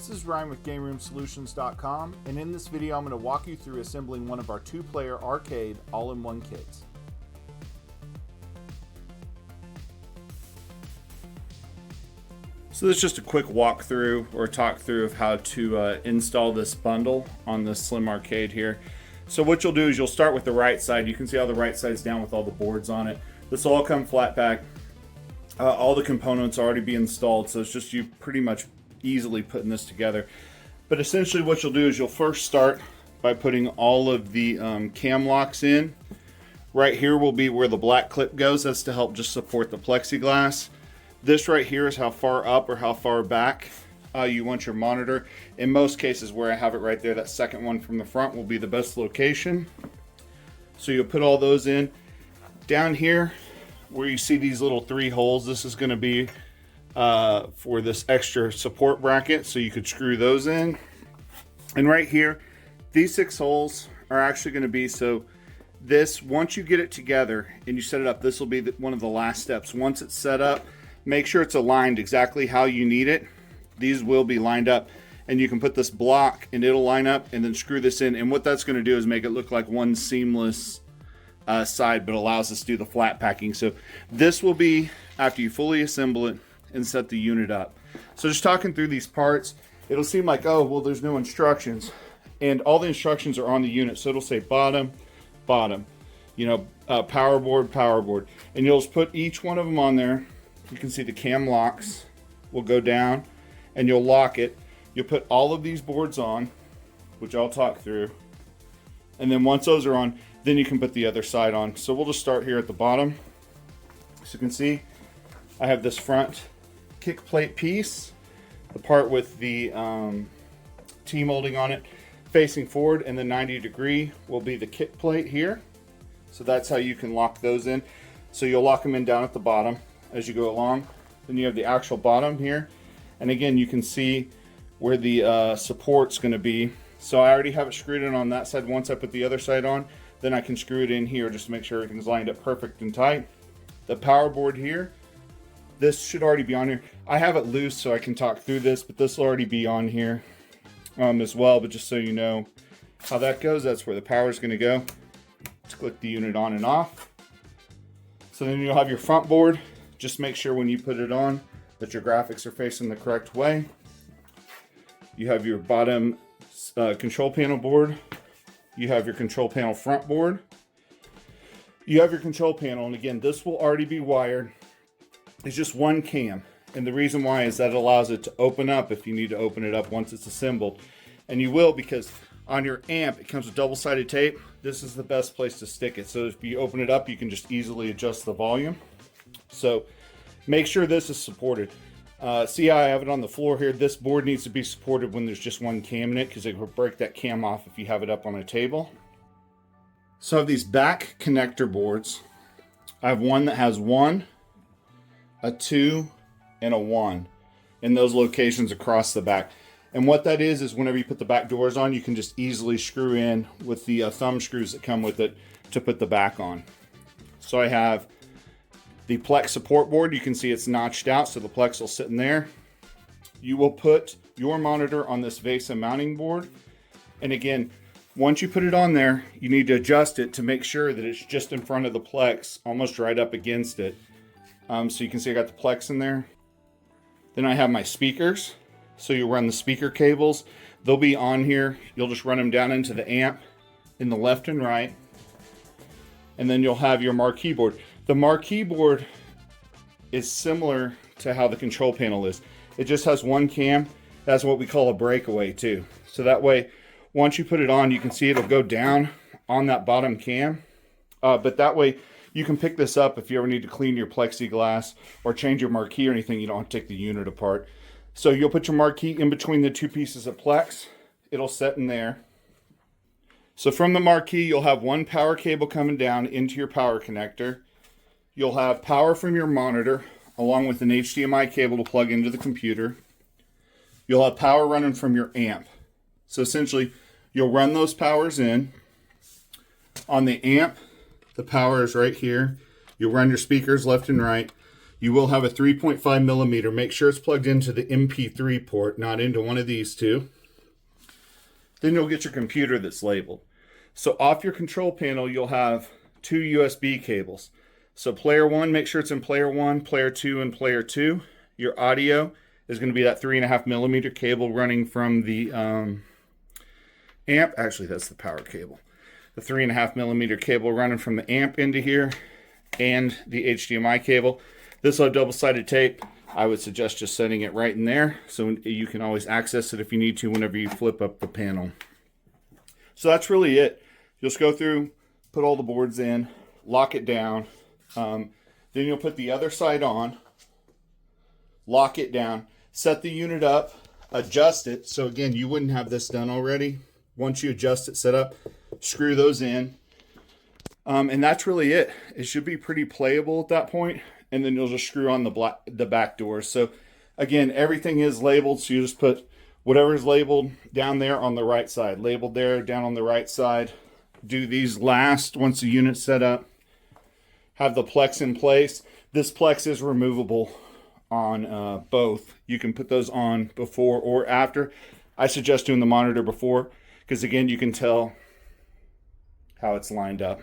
This is Ryan with GameRoomSolutions.com, and in this video I'm going to walk you through assembling one of our 2-player arcade all-in-one kits. So this is just a quick walkthrough or talk through of how to install this bundle on this Slim Arcade here. So what you'll do is you'll start with the right side. You can see how the right side's down with all the boards on it. This will all come flat pack. All the components already be installed, so it's just you pretty much easily putting this together. But essentially what you'll do is you'll first start by putting all of the cam locks in. Right here will be where the black clip goes. That's to help just support the plexiglass. This right here is how far up or how far back you want your monitor. In most cases, where I have it right there, that second one from the front will be the best location. So you'll put all those in. Down here where you see these little 3 holes, this is going to be for this extra support bracket, so you could screw those in. And right here, these 6 holes are actually going to be, so this, once you get it together and you set it up, this will be one of the last steps. Once it's set up, make sure it's aligned exactly how you need it. These will be lined up, and you can put this block and it'll line up, and then screw this in. And what that's going to do is make it look like one seamless side, but allows us to do the flat packing. So this will be after you fully assemble it and set the unit up. So just talking through these parts, it'll seem like, oh, well, there's no instructions, and all the instructions are on the unit. So it'll say bottom, bottom, you know, power board, power board, and you'll just put each one of them on there. You can see the cam locks will go down, and you'll lock it. You'll put all of these boards on, which I'll talk through, and then once those are on, then you can put the other side on. So we'll just start here at the bottom. So you can see I have this front kick plate piece, the part with the T-molding on it facing forward, and the 90-degree will be the kick plate here. So that's how you can lock those in. So you'll lock them in down at the bottom as you go along. Then you have the actual bottom here, and again you can see where the support's going to be. So I already have it screwed in on that side. Once I put the other side on, then I can screw it in here just to make sure everything's lined up perfect and tight. The power board here, this should already be on here. I have it loose so I can talk through this, but this will already be on here as well. But just so you know how that goes, that's where the power is going to go. Let's click the unit on and off. So then you'll have your front board. Just make sure when you put it on that your graphics are facing the correct way. You have your bottom control panel board. You have your control panel front board. You have your control panel, and again, this will already be wired. It's just one cam, and the reason why is that it allows it to open up if you need to open it up once it's assembled. And you will, because on your amp it comes with double-sided tape. This is the best place to stick it, so if you open it up you can just easily adjust the volume. So make sure this is supported. See how I have it on the floor here? This board needs to be supported when there's just one cam in it, because it will break that cam off if you have it up on a table. So I have these back connector boards. I have one that has 1, a 2, and a 1 in those locations across the back. And what that is whenever you put the back doors on, you can just easily screw in with the thumb screws that come with it to put the back on. So I have the Plex support board. You can see it's notched out, so the Plex will sit in there. You will put your monitor on this VESA mounting board. And again, once you put it on there, you need to adjust it to make sure that it's just in front of the Plex, almost right up against it. So you can see I got the Plex in there. Then I have my speakers. So you run the speaker cables. They'll be on here. You'll just run them down into the amp in the left and right. And then you'll have your marquee board. The marquee board is similar to how the control panel is. It just has one cam. That's what we call a breakaway too. So that way, once you put it on, you can see it'll go down on that bottom cam. But that way, you can pick this up if you ever need to clean your plexiglass or change your marquee or anything. You don't have to take the unit apart. So you'll put your marquee in between the 2 pieces of Plex. It'll set in there. So from the marquee, you'll have one power cable coming down into your power connector. You'll have power from your monitor along with an HDMI cable to plug into the computer. You'll have power running from your amp. So essentially, you'll run those powers in. On the amp, the power is right here. You'll run your speakers left and right. You will have a 3.5 millimeter. Make sure it's plugged into the MP3 port, not into one of these two. Then you'll get your computer that's labeled. So off your control panel, you'll have two USB cables. So player 1, make sure it's in player 1, player 2, and player 2. Your audio is going to be that 3.5 millimeter cable running from the amp. Actually, that's the power cable. The 3.5 millimeter cable running from the amp into here, and the HDMI cable. This will have double-sided tape. I would suggest just setting it right in there so you can always access it if you need to whenever you flip up the panel. So that's really it. You'll just go through, put all the boards in, lock it down. Then you'll put the other side on, lock it down, set the unit up, adjust it. So again, you wouldn't have this done already. Once you adjust it, set up, screw those in. And that's really it. It should be pretty playable at that point. And then you'll just screw on the back doors. So again, everything is labeled. So you just put whatever's labeled down there on the right side. Labeled there, down on the right side. Do these last once the unit's set up. Have the Plex in place. This Plex is removable on both. You can put those on before or after. I suggest doing the monitor before, because again, you can tell how it's lined up.